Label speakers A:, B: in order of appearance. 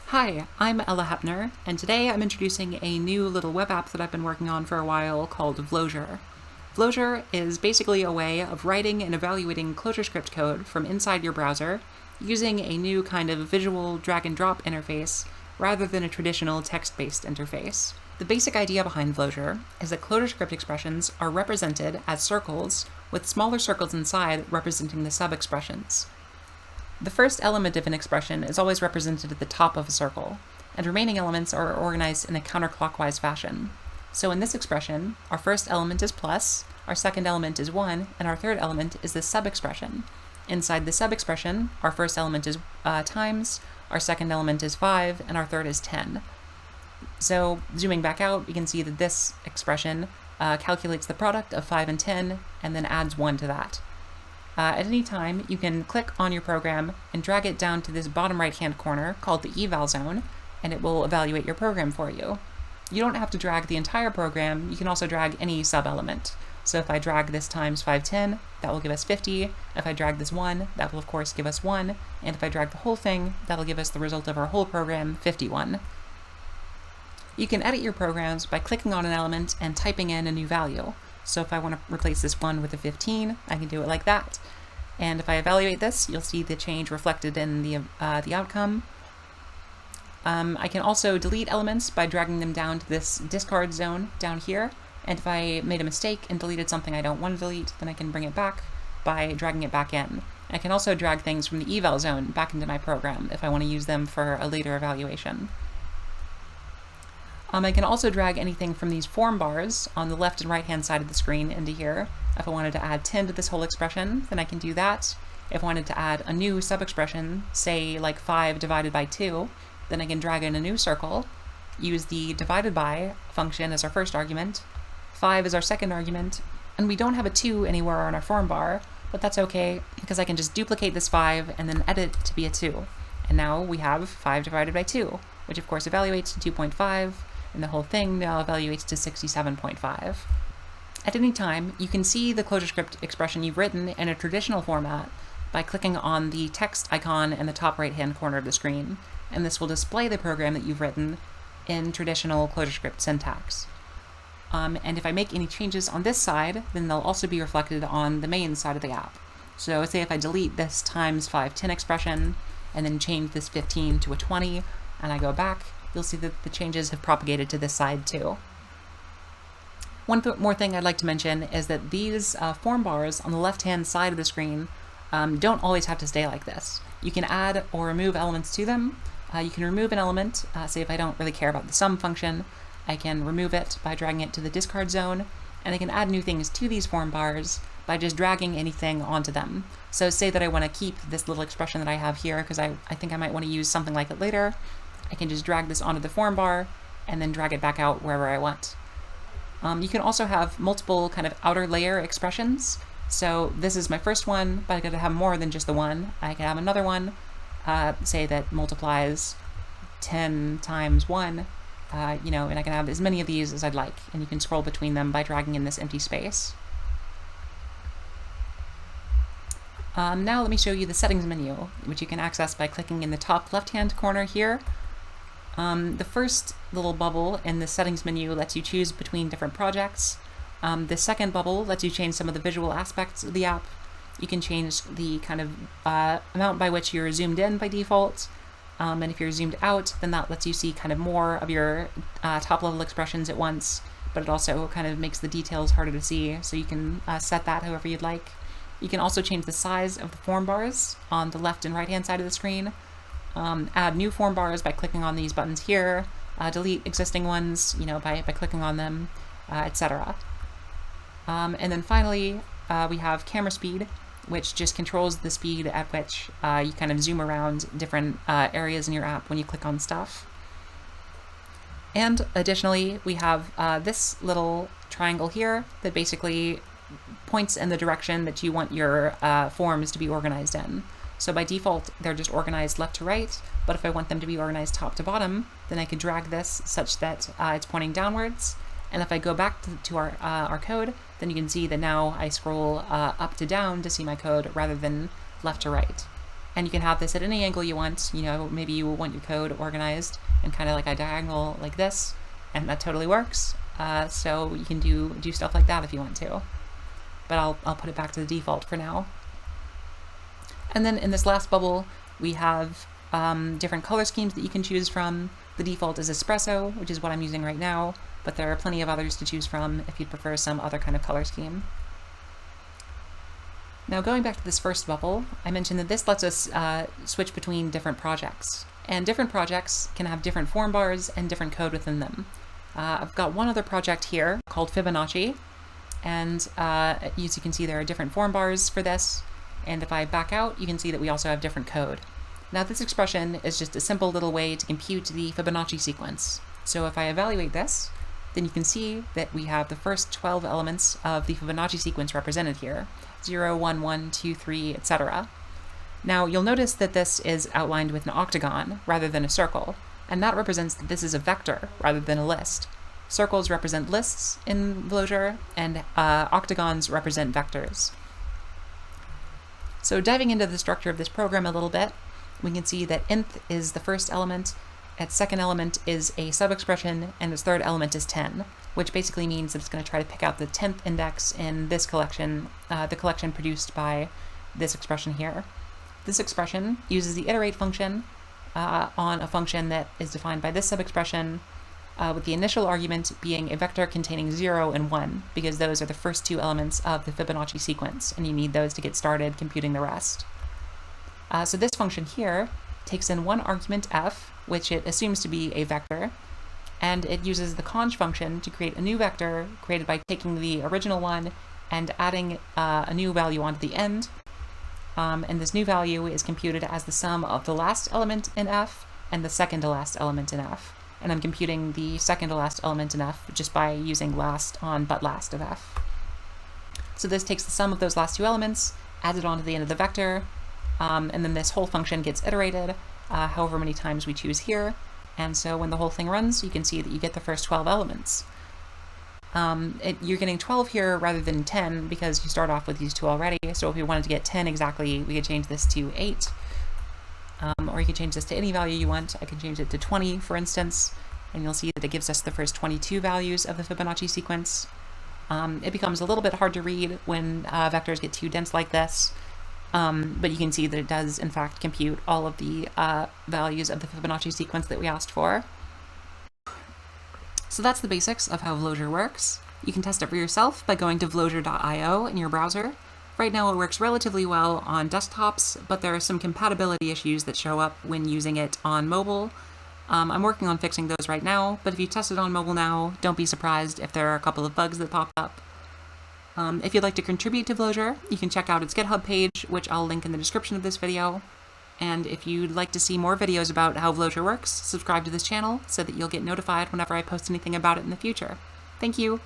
A: Hi, I'm Ella Hepner, and today I'm introducing a new little web app that I've been working on for a while called Vlojure. Vlojure is basically a way of writing and evaluating ClojureScript code from inside your browser using a new kind of visual drag-and-drop interface rather than a traditional text-based interface. The basic idea behind Vlojure is that ClojureScript expressions are represented as circles, with smaller circles inside representing the sub-expressions. The first element of an expression is always represented at the top of a circle, and remaining elements are organized in a counterclockwise fashion. So in this expression, our first element is plus, our second element is 1, and our third element is the sub-expression. Inside the sub-expression, our first element is times, our second element is 5, and our third is 10. So zooming back out, we can see that this expression calculates the product of 5 and 10, and then adds 1 to that. At any time, you can click on your program and drag it down to this bottom right-hand corner called the eval zone, and it will evaluate your program for you. You don't have to drag the entire program, you can also drag any sub-element. So if I drag this times 510, that will give us 50. If I drag this 1, that will of course give us 1. And if I drag the whole thing, that'll give us the result of our whole program, 51. You can edit your programs by clicking on an element and typing in a new value. So if I want to replace this 1 with a 15, I can do it like that. And if I evaluate this, you'll see the change reflected in the outcome. I can also delete elements by dragging them down to this discard zone down here. And if I made a mistake and deleted something I don't want to delete, then I can bring it back by dragging it back in. I can also drag things from the eval zone back into my program if I want to use them for a later evaluation. I can also drag anything from these form bars on the left and right hand side of the screen into here. If I wanted to add 10 to this whole expression, then I can do that. If I wanted to add a new sub-expression, say like 5 divided by 2, then I can drag in a new circle, use the divided by function as our first argument, 5 is our second argument, and we don't have a 2 anywhere on our form bar, but that's okay because I can just duplicate this 5 and then edit to be a 2. And now we have 5 divided by 2, which of course evaluates to 2.5, and the whole thing now evaluates to 67.5. At any time, you can see the ClojureScript expression you've written in a traditional format by clicking on the text icon in the top right-hand corner of the screen, and this will display the program that you've written in traditional ClojureScript syntax. And if I make any changes on this side, then they'll also be reflected on the main side of the app. So say if I delete this times 510 expression, and then change this 15 to a 20, and I go back, you'll see that the changes have propagated to this side too. One more thing I'd like to mention is that these form bars on the left-hand side of the screen don't always have to stay like this. You can add or remove elements to them. You can remove an element, say if I don't really care about the sum function, I can remove it by dragging it to the discard zone, and I can add new things to these form bars by just dragging anything onto them. So say that I want to keep this little expression that I have here because I think I might want to use something like it later. I can just drag this onto the form bar and then drag it back out wherever I want. You can also have multiple kind of outer layer expressions. So this is my first one, but I could have more than just the one. I can have another one, say that multiplies 10 times 1, and I can have as many of these as I'd like, and you can scroll between them by dragging in this empty space. Now let me show you the settings menu, which you can access by clicking in the top left-hand corner here. The first little bubble in the settings menu lets you choose between different projects. The second bubble lets you change some of the visual aspects of the app. You can change the kind of amount by which you're zoomed in by default. And if you're zoomed out, then that lets you see kind of more of your top-level expressions at once, but it also kind of makes the details harder to see, so you can set that however you'd like. You can also change the size of the form bars on the left and right-hand side of the screen. Add new form bars by clicking on these buttons here, delete existing ones, by clicking on them, etc. And then finally, we have camera speed, which just controls the speed at which you kind of zoom around different areas in your app when you click on stuff. And additionally, we have this little triangle here that basically points in the direction that you want your forms to be organized in. So by default, they're just organized left to right, but if I want them to be organized top to bottom, then I could drag this such that it's pointing downwards. And if I go back to our code, then you can see that now I scroll up to down to see my code rather than left to right. And you can have this at any angle you want. You know, maybe you want your code organized in kind of like a diagonal like this, and that totally works. So you can do stuff like that if you want to. But I'll put it back to the default for now. And then in this last bubble, we have different color schemes that you can choose from. The default is espresso, which is what I'm using right now, but there are plenty of others to choose from if you'd prefer some other kind of color scheme. Now going back to this first bubble, I mentioned that this lets us switch between different projects. And different projects can have different form bars and different code within them. I've got one other project here called Fibonacci, and as you can see there are different form bars for this, and if I back out you can see that we also have different code. Now this expression is just a simple little way to compute the Fibonacci sequence. So if I evaluate this, then you can see that we have the first 12 elements of the Fibonacci sequence represented here, 0, 1, 1, 2, 3, etc. Now you'll notice that this is outlined with an octagon rather than a circle, and that represents that this is a vector rather than a list. Circles represent lists in Vlojure, and octagons represent vectors. So diving into the structure of this program a little bit, we can see that nth is the first element, its second element is a subexpression, and its third element is 10, which basically means that it's going to try to pick out the 10th index in this collection, the collection produced by this expression here. This expression uses the iterate function on a function that is defined by this subexpression, with the initial argument being a vector containing 0 and 1, because those are the first two elements of the Fibonacci sequence, and you need those to get started computing the rest. So this function here takes in one argument f, which it assumes to be a vector, and it uses the conj function to create a new vector created by taking the original one and adding a new value onto the end. And this new value is computed as the sum of the last element in f and the second to last element in f. And I'm computing the second to last element in f just by using last on but last of f. So this takes the sum of those last two elements, adds it onto the end of the vector, and then this whole function gets iterated however many times we choose here. And so when the whole thing runs, you can see that you get the first 12 elements. You're getting 12 here rather than 10 because you start off with these two already. So if we wanted to get 10 exactly, we could change this to 8. Or you can change this to any value you want. I can change it to 20, for instance, and you'll see that it gives us the first 22 values of the Fibonacci sequence. It becomes a little bit hard to read when vectors get too dense like this, but you can see that it does, in fact, compute all of the values of the Fibonacci sequence that we asked for. So that's the basics of how Vlojure works. You can test it for yourself by going to vlojure.io in your browser. Right now it works relatively well on desktops, but there are some compatibility issues that show up when using it on mobile. I'm working on fixing those right now, but if you test it on mobile now, don't be surprised if there are a couple of bugs that pop up. If you'd like to contribute to Vlojure, you can check out its GitHub page, which I'll link in the description of this video. And if you'd like to see more videos about how Vlojure works, subscribe to this channel so that you'll get notified whenever I post anything about it in the future. Thank you!